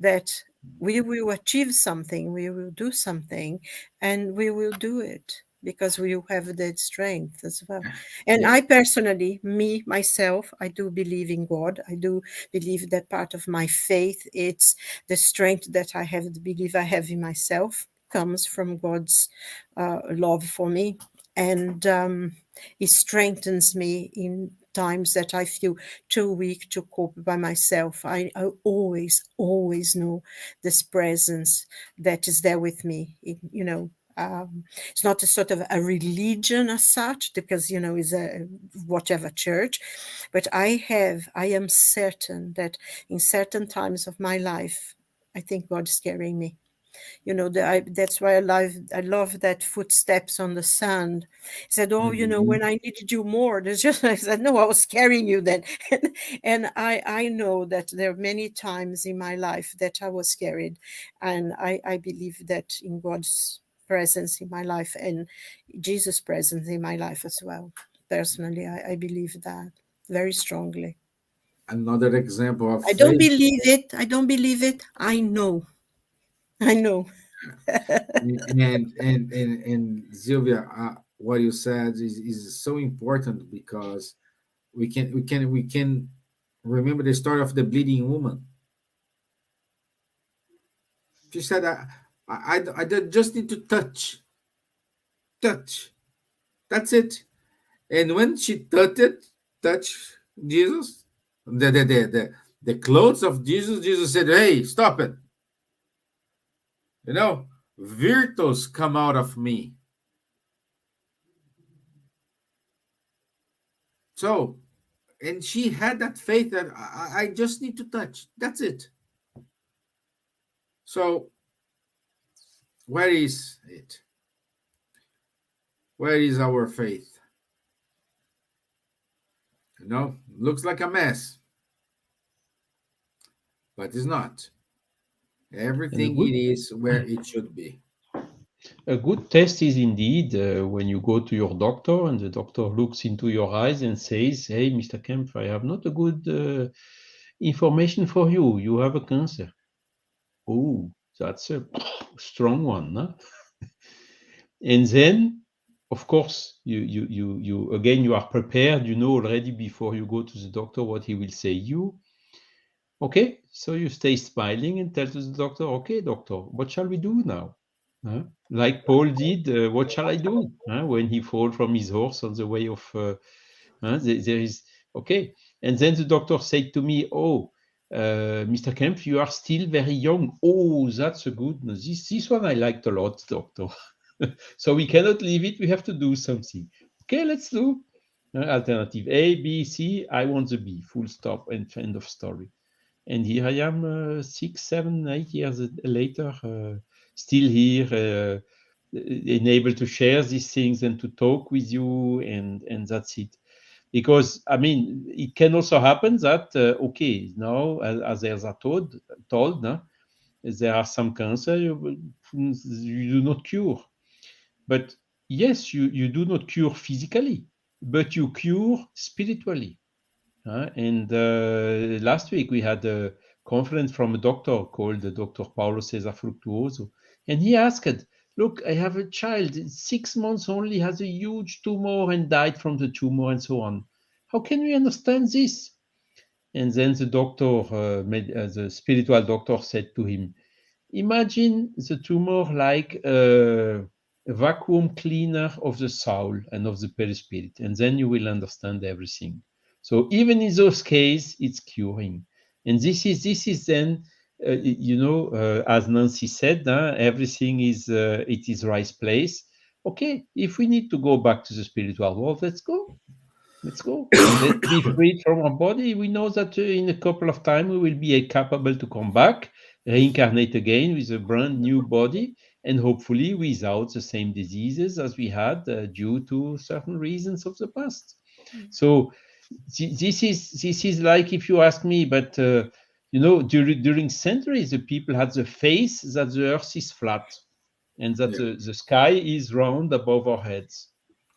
that we will achieve something, we will do something, and we will do it because we have that strength as well. And Yeah. I personally, myself, I do believe in God. I do believe that part of my faith, it's the strength that I have, the belief I have in myself, comes from God's love for me. And it strengthens me in times that I feel too weak to cope by myself. I always know this presence that is there with me. You know, it's not a sort of a religion as such, because, you know, it's a whatever church, but I am certain that in certain times of my life, I think God is carrying me. You know, that's why I love that footsteps on the sand. He said, oh, you know, Mhm. when I needed you more, there's just, I said, no, I was carrying you then. And I know that there are many times in my life that I was carried. And I believe that in God's presence in my life and Jesus' presence in my life as well. Personally, I believe that very strongly. another example of I don't faith. believe it. I don't believe it. I know. I know. And Silvia, what you said is so important because we can remember the story of the bleeding woman. She said, I just need to touch. That's it. And when she touched Jesus, the clothes of Jesus, Jesus said, "Hey, stop it! You know, virtues come out of me." So, and she had that faith that I just need to touch. That's it. So, where is it? Where is our faith? Looks like a mess, but it's not. And Everything it is where it should be. a good test is indeed when you go to your doctor and the doctor looks into your eyes and says, "Hey, Mr. Kempf, I have not a good information for you. You have a cancer." Oh, that's a strong one, huh? And then, of course, you again, you are prepared, you know already before you go to the doctor what he will say you. Okay, so you stay smiling and tell to the doctor, "Okay, doctor, what shall we do now?" Huh? Like Paul did, what shall I do? Huh? When he fall from his horse on the way of, there is, okay. And then the doctor said to me, "Oh, Mr. Kempf, you are still very young." Oh, that's a good news. This one I liked a lot, doctor. So we cannot leave it. We have to do something. Okay, let's do alternative A, B, C. I want the B. Full stop and end of story. And here I am, 6, 7, 8 years later, still here, enabled to share these things and to talk with you, and that's it. Because I mean, it can also happen that okay, now as Elsa told, no, there are some cancer you do not cure, but yes, you do not cure physically, but you cure spiritually. And last week we had a conference from a doctor called Dr. Paolo Cesar Fructuoso, and he asked, "Look, I have a child, 6 months only, has a huge tumor and died from the tumor and so on. How can we understand this?" And then the doctor, the spiritual doctor, said to him, "Imagine the tumor like a vacuum cleaner of the soul and of the perispirit, and then you will understand everything." So even in those cases, it's curing, and this is then, as Nancy said, everything is it is right place. Okay, if we need to go back to the spiritual world, let's go. Let's go and let's be freed from our body. We know that in a couple of time we will be capable to come back, reincarnate again with a brand new body, and hopefully without the same diseases as we had due to certain reasons of the past. So this is like, if you ask me, but during centuries the people had the faith that the earth is flat and that Yeah. the sky is round above our heads.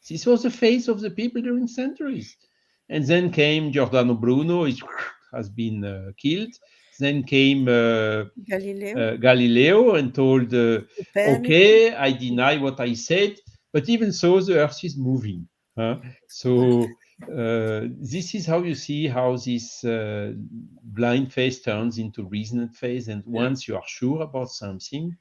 This was the face of the people during centuries. And then came Giordano Bruno, which has been killed. Then came Galileo, Galileo and told, Copernicus. "Okay, I deny what I said, but even so, the earth is moving." So this is how you see how this blind phase turns into reasoned phase. And Yeah. once you are sure about something,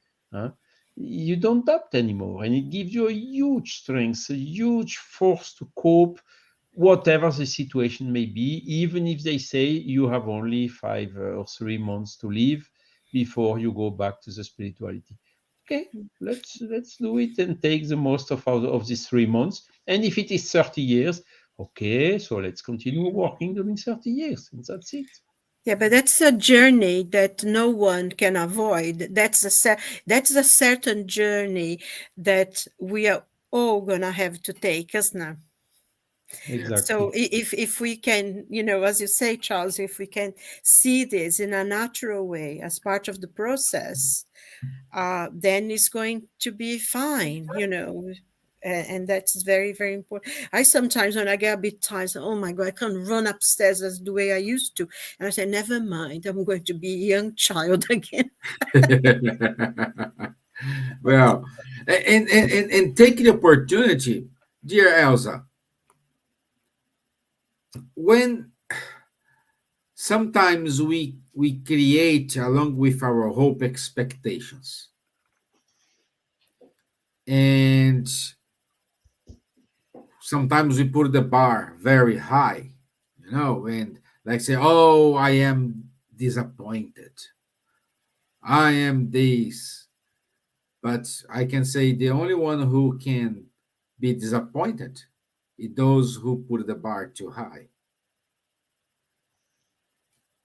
you don't doubt anymore, and it gives you a huge strength, a huge force to cope whatever the situation may be, even if they say you have only 5 or 3 months to live before you go back to the spirituality. Okay, let's do it and take the most of these 3 months. And if it is 30 years, okay, so let's continue working during 30 years, and that's it. Yeah, but that's a journey that no one can avoid. That's a certain journey that we are all gonna have to take, isn't it? So Exactly. if we can, as you say, Charles, if we can see this in a natural way as part of the process, then it's going to be fine. And that's very, very important. I sometimes, when I get a bit tired, say, oh my God, I can't run upstairs as the way I used to. And I say, never mind, I'm going to be a young child again. Well, and take the opportunity, dear Elsa, when sometimes we create along with our hope expectations, and sometimes we put the bar very high, and like say, oh, I am disappointed, I am this. But I can say the only one who can be disappointed is those who put the bar too high.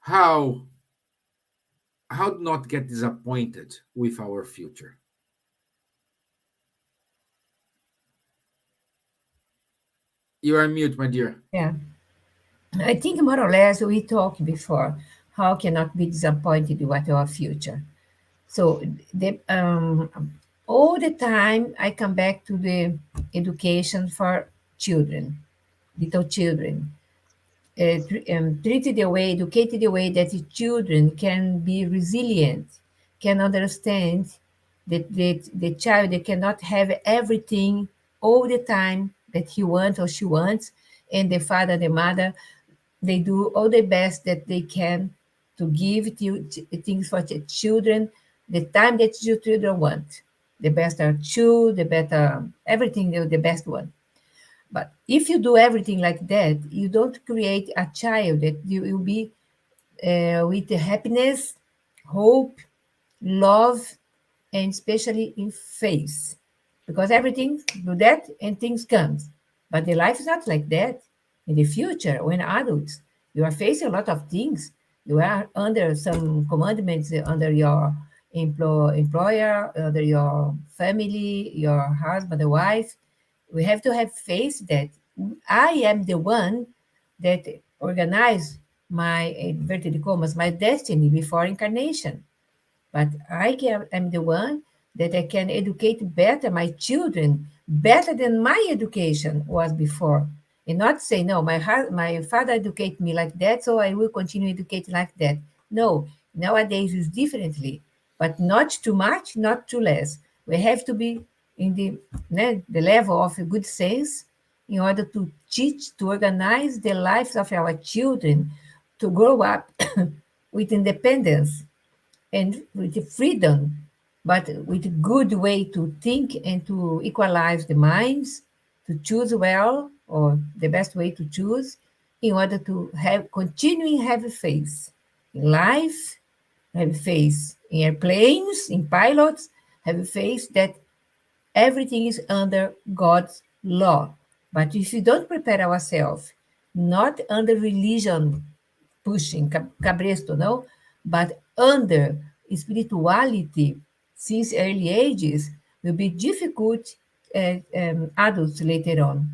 How how not get disappointed with our future? You are mute, my dear. Yeah. I think more or less we talked before how cannot be disappointed with our future. So all the time I come back to the education for children, little children, treated the way, educated the way that the children can be resilient, can understand that the child they cannot have everything all the time that he wants or she wants, and the father, the mother, they do all the best that they can to give things for the children the time that your children want. The best are two, the better everything, the best one. But if you do everything like that, you don't create a child that you will be with the happiness, hope, love, and especially in faith. Because everything do that and things comes. But the life is not like that. In the future, when adults, you are facing a lot of things. You are under some commandments under your employer, under your family, your husband, or wife. We have to have faith that I am the one that organized my inverted commas, my destiny before incarnation. But am the one that I can educate better my children, better than my education was before. And not say, no, my father educated me like that, so I will continue educating like that. No, nowadays is differently, but not too much, not too less. We have to be in the level of a good sense in order to teach, to organize the lives of our children to grow up with independence and with freedom, but with a good way to think and to equalize the minds, to choose well, or the best way to choose, in order to have continuing have faith in life, have faith in airplanes, in pilots, have faith that everything is under God's law. But if we don't prepare ourselves, not under religion pushing, cabresto, no, but under spirituality since early ages, will be difficult adults later on.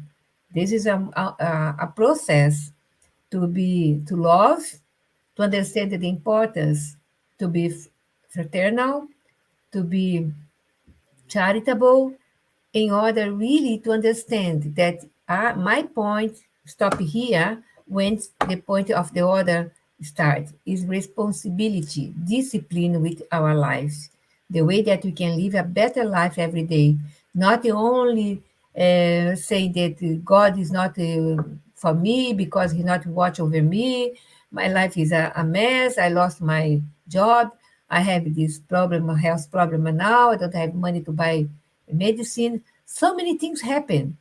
This is a process to love, to understand the importance, to be fraternal, to be charitable, in order really to understand that my point stop here when the point of the other start is responsibility, discipline with our lives, the way that we can live a better life every day, not only saying that God is not for me because He not watch over me, my life is a mess, I lost my job, I have this problem, a health problem now, I don't have money to buy medicine. So many things happen.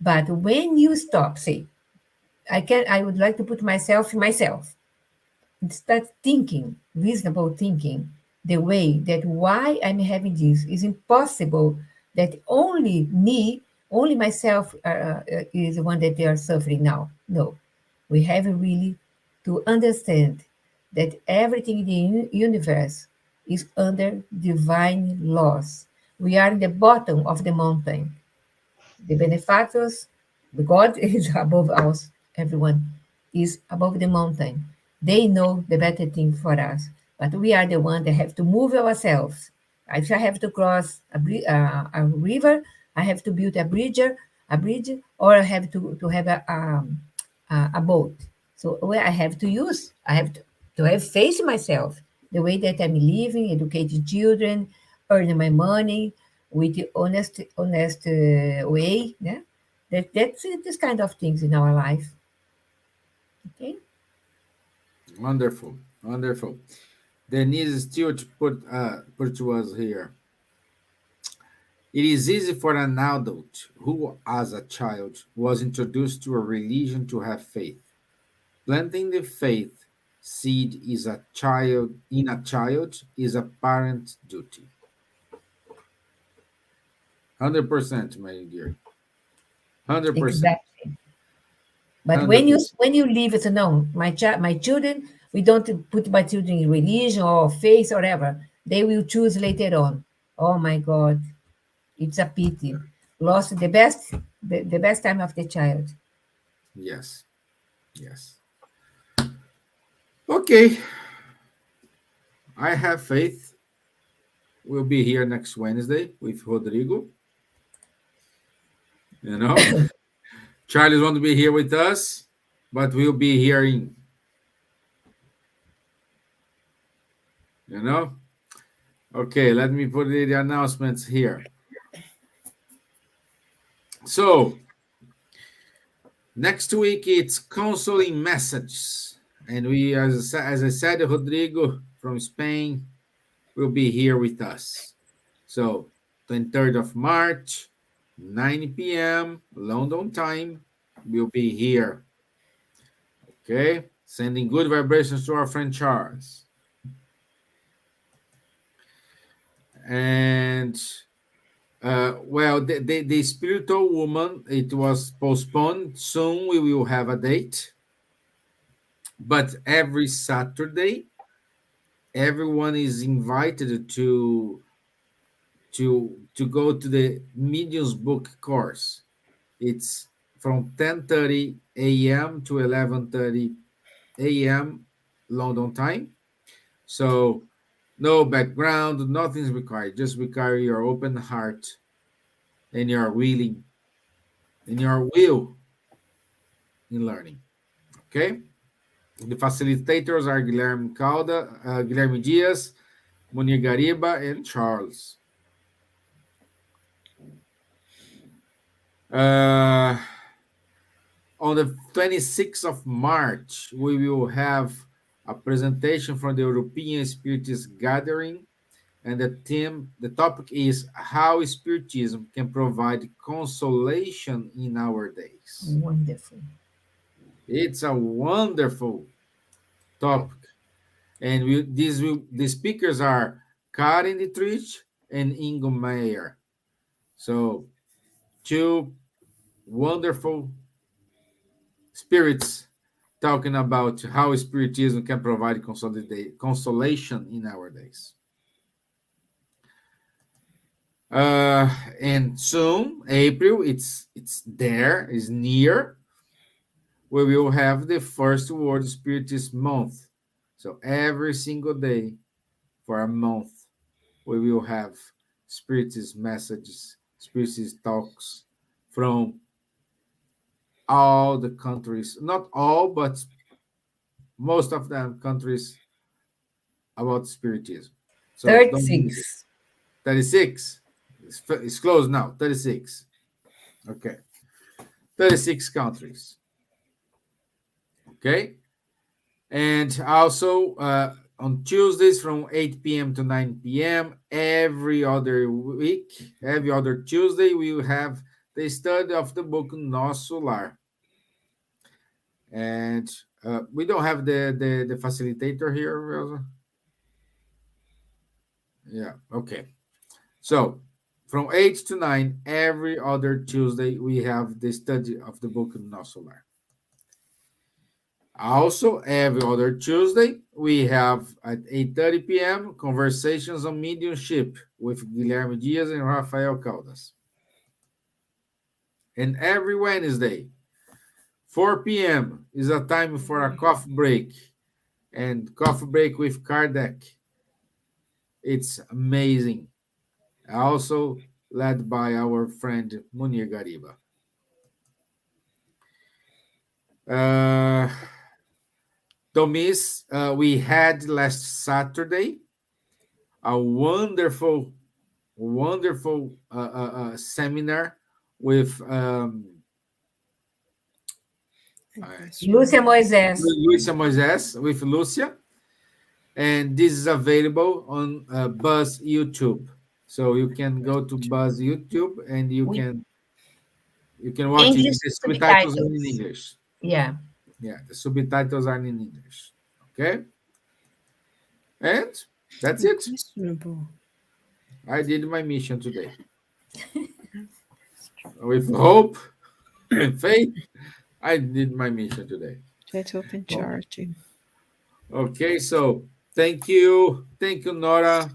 But when you stop, say, I would like to put myself in myself, and start thinking, reasonable thinking, the way that why I'm having this is impossible, that only me, only myself is the one that they are suffering now. No, we have really to understand that everything in the universe is under divine laws. We are in the bottom of the mountain. The benefactors, the God is above us, everyone is above the mountain. They know the better thing for us, but we are the one that have to move ourselves. If I have to cross a river, I have to build a bridge, or I have to have a boat. So where I have to use, I have to have faith in myself, the way that I'm living, educating children, earning my money with the honest way. Yeah, that's it, this kind of things in our life. Okay. Wonderful, wonderful. Denise Stewart put to us here. It is easy for an adult who, as a child, was introduced to a religion to have faith. Planting the faith seed is a child in a child is a parent's duty. 100%, my dear. 100%. Exactly. But 100%. when you leave it, no, my children, we don't put my children in religion or faith or whatever. They will choose later on. Oh my God, it's a pity. Lost the best time of the child. Yes. Yes. Okay. I have faith. We'll be here next Wednesday with Rodrigo. You know, Charlie's want to be here with us, but we'll be hearing, you know. Okay, let me put the announcements here. So, next week it's counseling messages. And we, as I said, Rodrigo from Spain will be here with us. So, 23rd of March, 9 p.m. London time, we'll be here. Okay, sending good vibrations to our friend Charles. And well, the spiritual woman, it was postponed. Soon we will have a date. But every Saturday, everyone is invited to go to the mediums book course. It's from 10:30 a.m. to 11:30 a.m. London time. So no background, nothing's required. Just require your open heart and your willing and your will in learning. Okay. The facilitators are Guilherme Dias, Munir Gariba, and Charles. On the 26th of March, we will have a presentation from the European Spiritist Gathering, and the topic is how Spiritism can provide consolation in our days. Wonderful. It's a wonderful topic. And the speakers are Karen Dietrich and Ingo Meyer. So, two wonderful spirits talking about how Spiritism can provide consolation in our days. And soon, April, it's there, is near. We will have the first World Spiritist Month. So every single day for a month, we will have Spiritist messages, Spiritist talks from all the countries, not all, but most of them countries about Spiritism. So don't miss it. 36. 36. It's closed now. 36. Okay. 36 countries. Okay. And also on Tuesdays from 8 p.m. to 9 p.m. every other week, every other Tuesday, we will have the study of the book Nosso Lar. And we don't have the facilitator here, Rosa. Yeah, okay. So from 8 to 9, every other Tuesday, we have the study of the book Nosso Lar. Also, every other Tuesday, we have at 8:30 p.m. Conversations on Mediumship with Guilherme Dias and Rafael Caldas. And every Wednesday, 4 p.m. is a time for a coffee break. And coffee break with Kardec. It's amazing. Also, led by our friend Munir Gariba. Tomis, we had last Saturday a wonderful seminar with Lúcia Moisés. Lucia Moisés, with Lucia, and this is available on Buzz YouTube. So you can go to Buzz YouTube and you can watch English it. The subtitles are in subtitles. English. Yeah. Yeah, the subtitles are in English. Okay, and that's it. Questionable. I did my mission today. With hope and faith, I did my mission today. Let's open charting. Okay, so thank you. Thank you, Nora.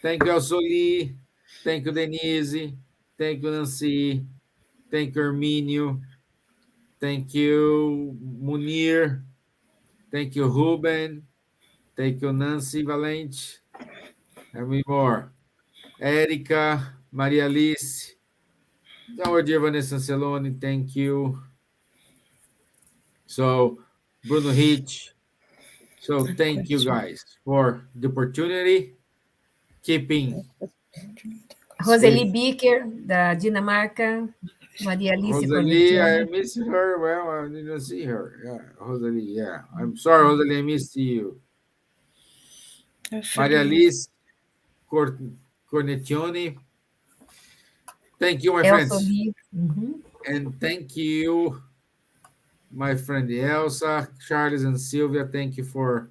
Thank you, Elsoli. Thank you, Denise. Thank you, Nancy. Thank you, Herminio. Thank you, Munir. Thank you, Ruben. Thank you, Nancy Valente. And me more. Erica, Maria Alice. Our dear Vanessa Anceloni, thank you. So, Bruno Hitch. So, thank you guys for the opportunity. Keeping Roseli Bicker, da Dinamarca. Maria Alice Rosalie, I Cornicione. miss her. Well, I didn't see her. Yeah, Rosalie. Yeah, I'm sorry, Rosalie. I missed you. Maria Alice Cornicione. Thank you, my Elsa friends. Lee. Mhm. And thank you, my friend Elsa, Charles, and Silvia. Thank you for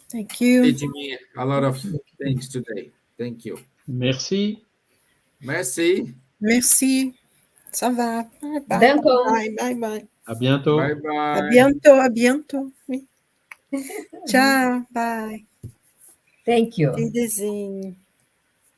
Thank you. teaching me a lot of things today. Thank you. Merci. Merci. Merci. Ça va. Bye bye. Dankon. Bye bye bye. À bientôt. Bye À bye. bientôt. À bientôt. Oui. Ciao. Bye. Thank you. Des desenhos.